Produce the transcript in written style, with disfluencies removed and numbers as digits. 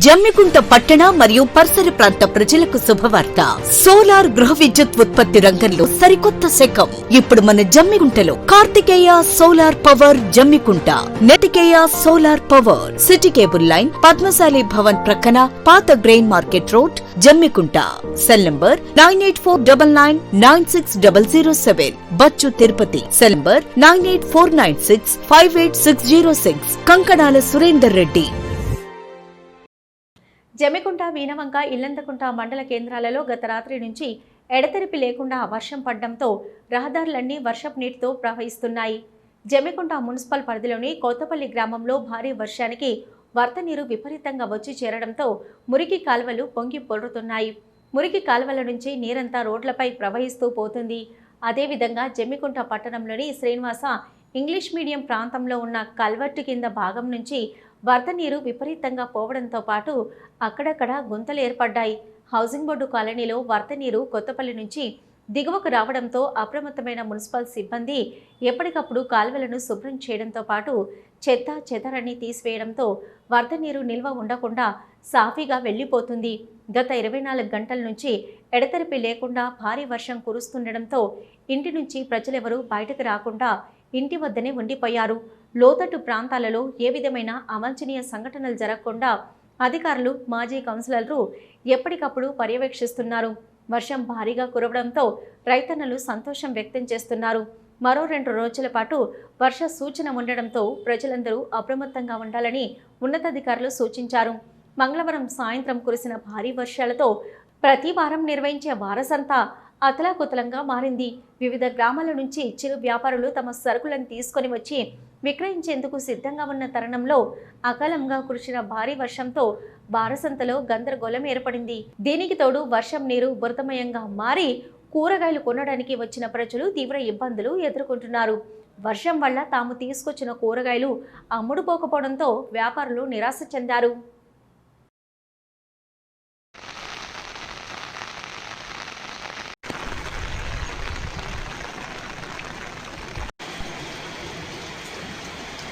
జమ్మికుంట పట్టణ మరియు పరిసర ప్రాంత ప్రజలకు శుభవార్త. సోలార్ గృహ విద్యుత్ ఉత్పత్తి రంగంలో సరికొత్త శకం. ఇప్పుడు మన జమ్మికుంటలో కార్తికేయ సోలార్ పవర్ జమ్మికుంట, నెటికేయ solar power, city cable line, Padmashali Bhavan ప్రక్కన, పాత grain market road, Jammikunta. Cell number 9849996007. Bachchu Tirupati. Cell number 9849658606. Kankanala Surender Reddy. Jammikunta, Veenavanka, Illanthakunta మండల కేంద్రాలలో గత రాత్రి నుంచి ఎడతెరిపి లేకుండా వర్షం పడడంతో రహదారులన్నీ వర్షపు నీటితో ప్రవహిస్తున్నాయి. జమ్మికుంట మున్సిపల్ పరిధిలోని కొత్తపల్లి గ్రామంలో భారీ వర్షానికి వరద నీరు విపరీతంగా వచ్చి చేరడంతో మురికి కాలువలు పొంగి పొర్లుతున్నాయి. మురికి కాలువల నుంచి నీరంతా రోడ్లపై ప్రవహిస్తూ పోతుంది. అదేవిధంగా జమ్మికుంట పట్టణంలోని శ్రీనివాస ఇంగ్లీష్ మీడియం ప్రాంతంలో ఉన్న కల్వర్టు కింద భాగం నుంచి వరద నీరు విపరీతంగా పోవడంతో పాటు అక్కడక్కడ గుంతలు ఏర్పడ్డాయి. హౌసింగ్ బోర్డు కాలనీలో వరద నీరు కొత్తపల్లి నుంచి దిగువకు రావడంతో అప్రమత్తమైన మున్సిపల్ సిబ్బంది ఎప్పటికప్పుడు కాలువలను శుభ్రం చేయడంతో పాటు చెత్త చెదరని తీసివేయడంతో వరద నీరు నిల్వ ఉండకుండా సాఫీగా వెళ్లిపోతుంది. గత 24 గంటల నుంచి ఎడతెరిపి లేకుండా భారీ వర్షం కురుస్తుండటంతో ఇంటి నుంచి ప్రజలెవరూ బయటకు రాకుండా ఇంటి వద్దనే ఉండిపోయారు. లోతట్టు ప్రాంతాలలో ఏ విధమైన అవాంఛనీయ సంఘటనలు జరగకుండా అధికారులు, మాజీ కౌన్సిలర్లు ఎప్పటికప్పుడు పర్యవేక్షిస్తున్నారు. వర్షం భారీగా కురవడంతో రైతన్నలు సంతోషం వ్యక్తం చేస్తున్నారు. మరో 2 రోజుల పాటు వర్ష సూచన ఉండడంతో ప్రజలందరూ అప్రమత్తంగా ఉండాలని ఉన్నతాధికారులు సూచించారు. మంగళవారం సాయంత్రం కురిసిన భారీ వర్షాలతో ప్రతి వారం నిర్వహించే వారసంతా అతలాకుతలంగా మారింది. వివిధ గ్రామాల నుంచి చిరు వ్యాపారులు తమ సరుకులను తీసుకొని వచ్చి విక్రయించేందుకు సిద్ధంగా ఉన్న తరుణంలో అకాలంగా కురిసిన భారీ వర్షంతో వారసంతలో గందరగోళం ఏర్పడింది. దీనికి తోడు వర్షం నీరు బురదమయంగా మారి కూరగాయలు కొనడానికి వచ్చిన ప్రజలు తీవ్ర ఇబ్బందులు ఎదుర్కొంటున్నారు. వర్షం వల్ల తాము తీసుకొచ్చిన కూరగాయలు అమ్ముడుపోకపోవడంతో వ్యాపారులు నిరాశ చెందారు.